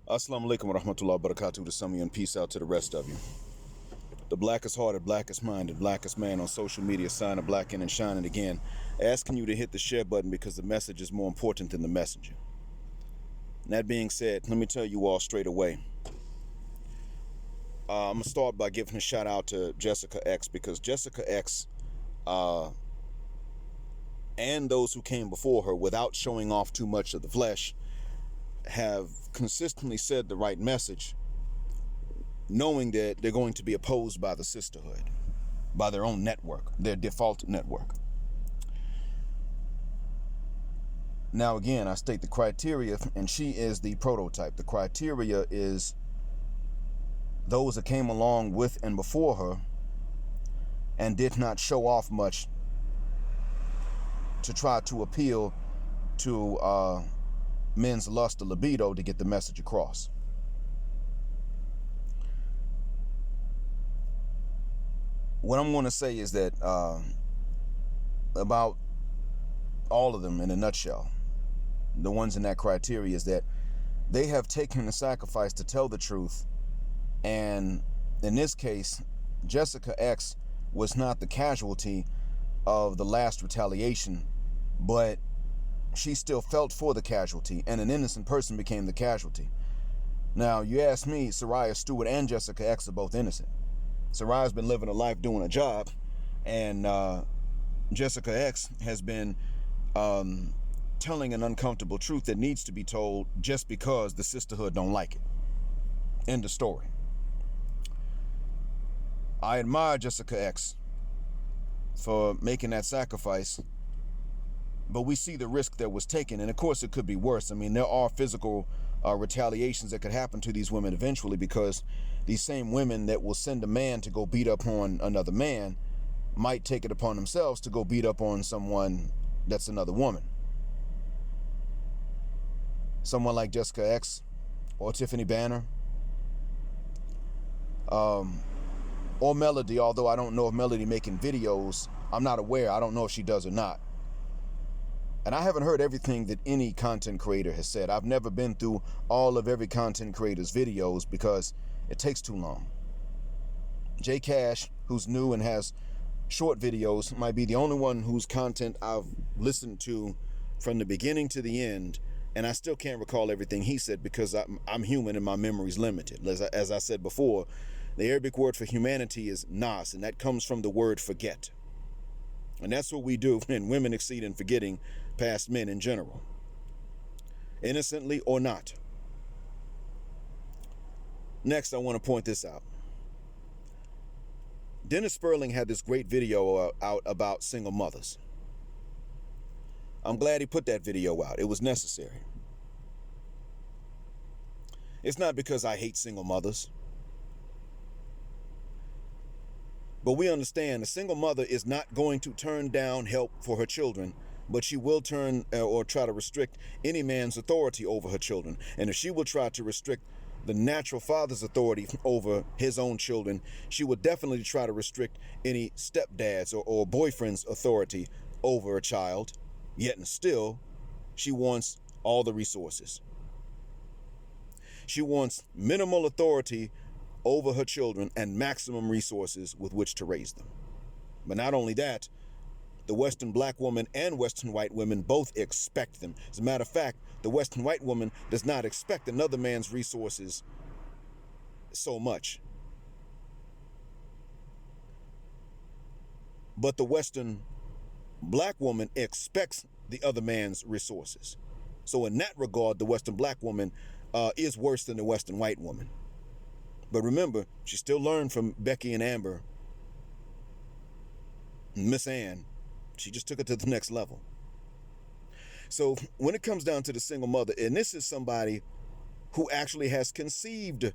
Assalamu alaikum wa rahmatullahi wa barakatuh to some of you, and peace out to the rest of you. The blackest hearted, blackest minded, blackest man on social media, sign of blacking and shining again, asking you to hit the share button because the message is more important than the messenger. And that being said, let me tell you all straight away. I'm going to start by giving a shout out to Jessica X, because Jessica X and those who came before her, without showing off too much of the flesh, have consistently said the right message, knowing that they're going to be opposed by the sisterhood, by their own network, their default network. Now again, I state the criteria, and she is the prototype. The criteria is those that came along with and before her and did not show off much to try to appeal to men's lust or libido to get the message across. What I'm going to say is that about all of them in a nutshell, the ones in that criteria, is that they have taken the sacrifice to tell the truth. And in this case, Jessica X was not the casualty of the last retaliation, but she still felt for the casualty, and an innocent person became the casualty. Now, you ask me, Soraya Stewart and Jessica X are both innocent. Soraya's been living a life doing a job, and Jessica X has been telling an uncomfortable truth that needs to be told just because the sisterhood don't like it. End of story. I admire Jessica X for making that sacrifice, but we see the risk that was taken, and of course it could be worse. I mean, there are physical retaliations that could happen to these women eventually, because these same women that will send a man to go beat up on another man might take it upon themselves to go beat up on someone that's another woman. Someone like Jessica X or Tiffany Banner, or Melody, although I don't know if Melody making videos. I'm not aware. I don't know if she does or not. And I haven't heard everything that any content creator has said. I've never been through all of every content creator's videos because it takes too long. J Cash, who's new and has short videos, might be the only one whose content I've listened to from the beginning to the end, and I still can't recall everything he said because I'm human and my memory's limited. As I said before, the Arabic word for humanity is nas, and that comes from the word forget. And that's what we do, and women exceed in forgetting past men in general, innocently or not. Next, I want to point this out. Dennis Spurling had this great video out about single mothers. I'm glad he put that video out. It was necessary. It's not because I hate single mothers, but we understand a single mother is not going to turn down help for her children, but she will turn or try to restrict any man's authority over her children. And if she will try to restrict the natural father's authority over his own children, she will definitely try to restrict any stepdad's or boyfriend's authority over a child. Yet and still, she wants all the resources. She wants minimal authority over her children and maximum resources with which to raise them. But not only that, the Western black woman and Western white women both expect them. As a matter of fact, the Western white woman does not expect another man's resources so much. But the Western black woman expects the other man's resources. So in that regard, the Western black woman is worse than the Western white woman. But remember, she still learned from Becky and Amber. Miss Ann, she just took it to the next level. So when it comes down to the single mother, and this is somebody who actually has conceived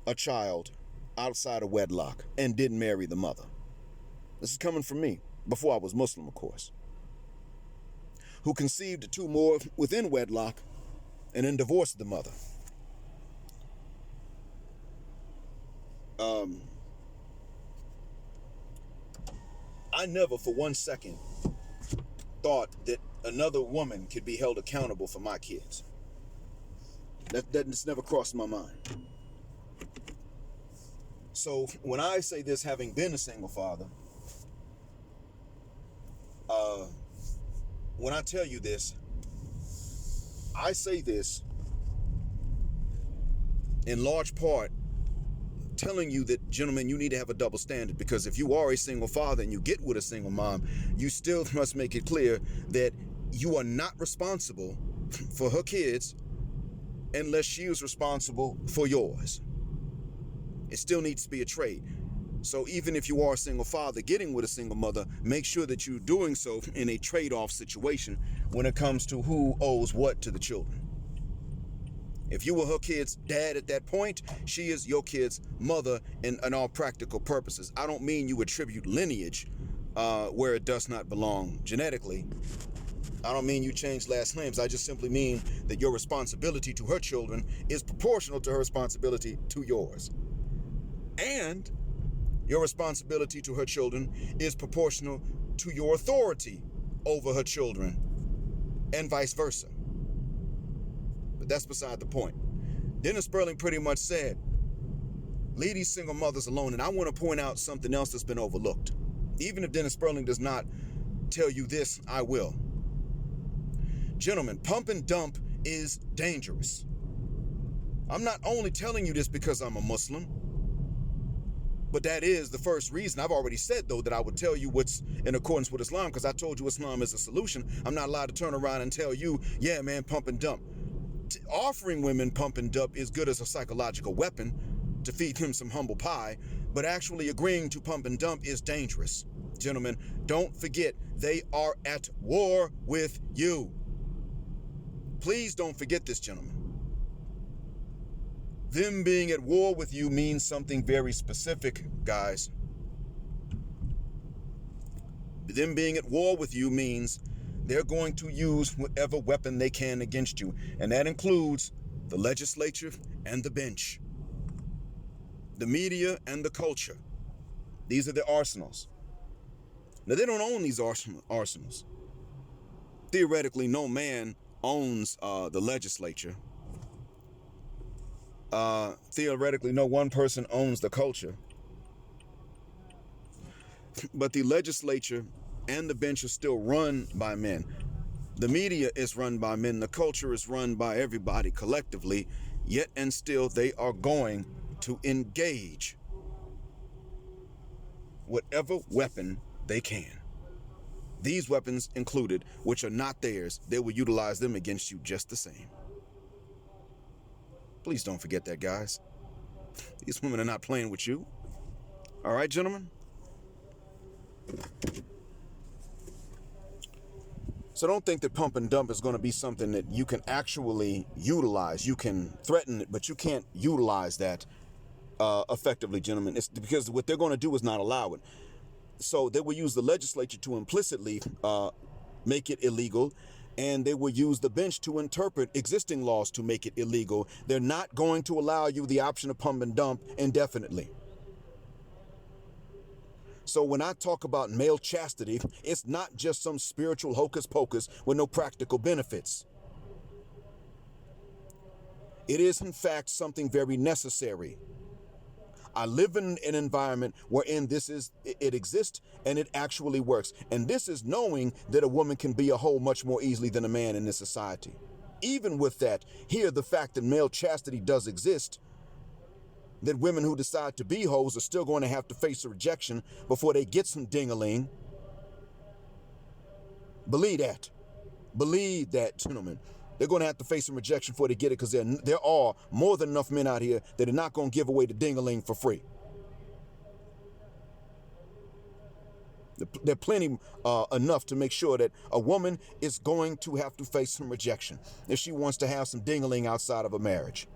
a child outside of wedlock and didn't marry the mother. This is coming from me, before I was Muslim, of course. Who conceived two more within wedlock and then divorced the mother. I never for one second thought that another woman could be held accountable for my kids. That just never crossed my mind. So when I say this, having been a single father, when I tell you this, I say this in large part telling you that, gentlemen, you need to have a double standard, because if you are a single father and you get with a single mom, you still must make it clear that you are not responsible for her kids unless she is responsible for yours. It still needs to be a trade. So even if you are a single father getting with a single mother, make sure that you're doing so in a trade-off situation when it comes to who owes what to the children. If you were her kid's dad at that point, she is your kid's mother in all practical purposes. I don't mean you attribute lineage where it does not belong genetically. I don't mean you change last names. I just simply mean that your responsibility to her children is proportional to her responsibility to yours. And your responsibility to her children is proportional to your authority over her children, and vice versa. But that's beside the point. Dennis Spurling pretty much said, leave these single mothers alone. And I want to point out something else that's been overlooked. Even if Dennis Spurling does not tell you this, I will. Gentlemen, pump and dump is dangerous. I'm not only telling you this because I'm a Muslim, but that is the first reason. I've already said, though, that I would tell you what's in accordance with Islam, because I told you Islam is a solution. I'm not allowed to turn around and tell you, yeah, man, pump and dump. Offering women pump and dump is good as a psychological weapon to feed them some humble pie, but actually agreeing to pump and dump is dangerous. Gentlemen, don't forget, they are at war with you. Please don't forget this, gentlemen. Them being at war with you means something very specific, guys. Them being at war with you means they're going to use whatever weapon they can against you. And that includes the legislature and the bench, the media and the culture. These are the arsenals. Now, they don't own these arsenals. Theoretically, no man owns the legislature. Theoretically, no one person owns the culture. But the legislature and the bench are still run by men. The media is run by men. The culture is run by everybody collectively. Yet and still, they are going to engage whatever weapon they can. These weapons included, which are not theirs, they will utilize them against you just the same. Please don't forget that, guys. These women are not playing with you. All right, gentlemen? So don't think that pump and dump is going to be something that you can actually utilize. You can threaten it, but you can't utilize that effectively, gentlemen. It's because what they're going to do is not allow it. So they will use the legislature to implicitly make it illegal, and they will use the bench to interpret existing laws to make it illegal. They're not going to allow you the option of pump and dump indefinitely. So when I talk about male chastity, it's not just some spiritual hocus pocus with no practical benefits. It is, in fact, something very necessary. I live in an environment wherein it exists and it actually works. And this is knowing that a woman can be a hoe much more easily than a man in this society. Even with that, here the fact that male chastity does exist, that women who decide to be hoes are still going to have to face a rejection before they get some ding-a-ling. Believe that. Believe that, gentlemen. They're going to have to face some rejection before they get it, because there are more than enough men out here that are not going to give away the ding-a-ling for free. There are plenty enough to make sure that a woman is going to have to face some rejection if she wants to have some ding-a-ling outside of a marriage.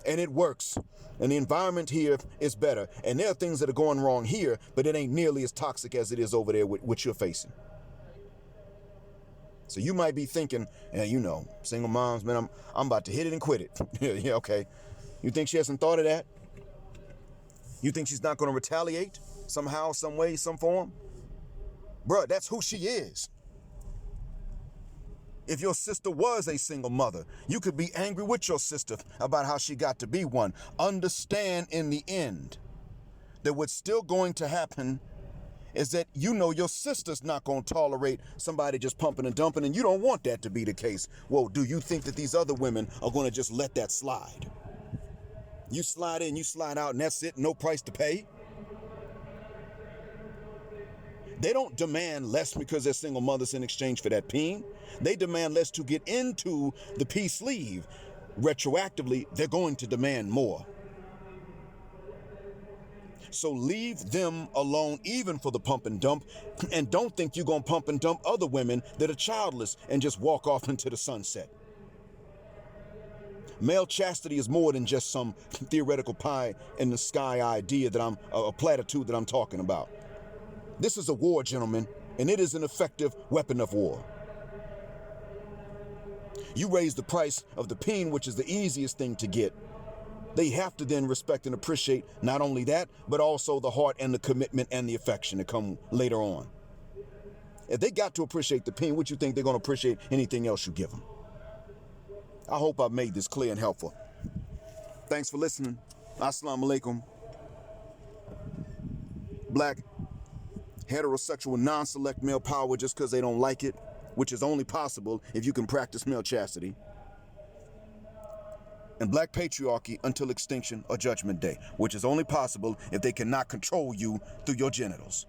And it works. And the environment here is better. And there are things that are going wrong here, but it ain't nearly as toxic as it is over there with what you're facing. So you might be thinking, yeah, single moms, man, I'm about to hit it and quit it. Yeah, okay. You think she hasn't thought of that? You think she's not going to retaliate somehow, some way, some form? Bruh, that's who she is. If your sister was a single mother, you could be angry with your sister about how she got to be one. Understand in the end that what's still going to happen is that you know your sister's not going to tolerate somebody just pumping and dumping, and you don't want that to be the case. Well, do you think that these other women are going to just let that slide? You slide in, you slide out, and that's it, no price to pay? They don't demand less because they're single mothers in exchange for that peen. They demand less to get into the P sleeve. Retroactively, they're going to demand more. So leave them alone even for the pump and dump, and don't think you're going to pump and dump other women that are childless and just walk off into the sunset. Male chastity is more than just some theoretical pie in the sky idea that a platitude that I'm talking about. This is a war, gentlemen, and it is an effective weapon of war. You raise the price of the peen, which is the easiest thing to get. They have to then respect and appreciate not only that, but also the heart and the commitment and the affection that come later on. If they got to appreciate the peen, what you think they're going to appreciate anything else you give them? I hope I've made this clear and helpful. Thanks for listening. Assalamu alaikum. Black, heterosexual, non-select male power just because they don't like it, which is only possible if you can practice male chastity. And black patriarchy until extinction or judgment day, which is only possible if they cannot control you through your genitals.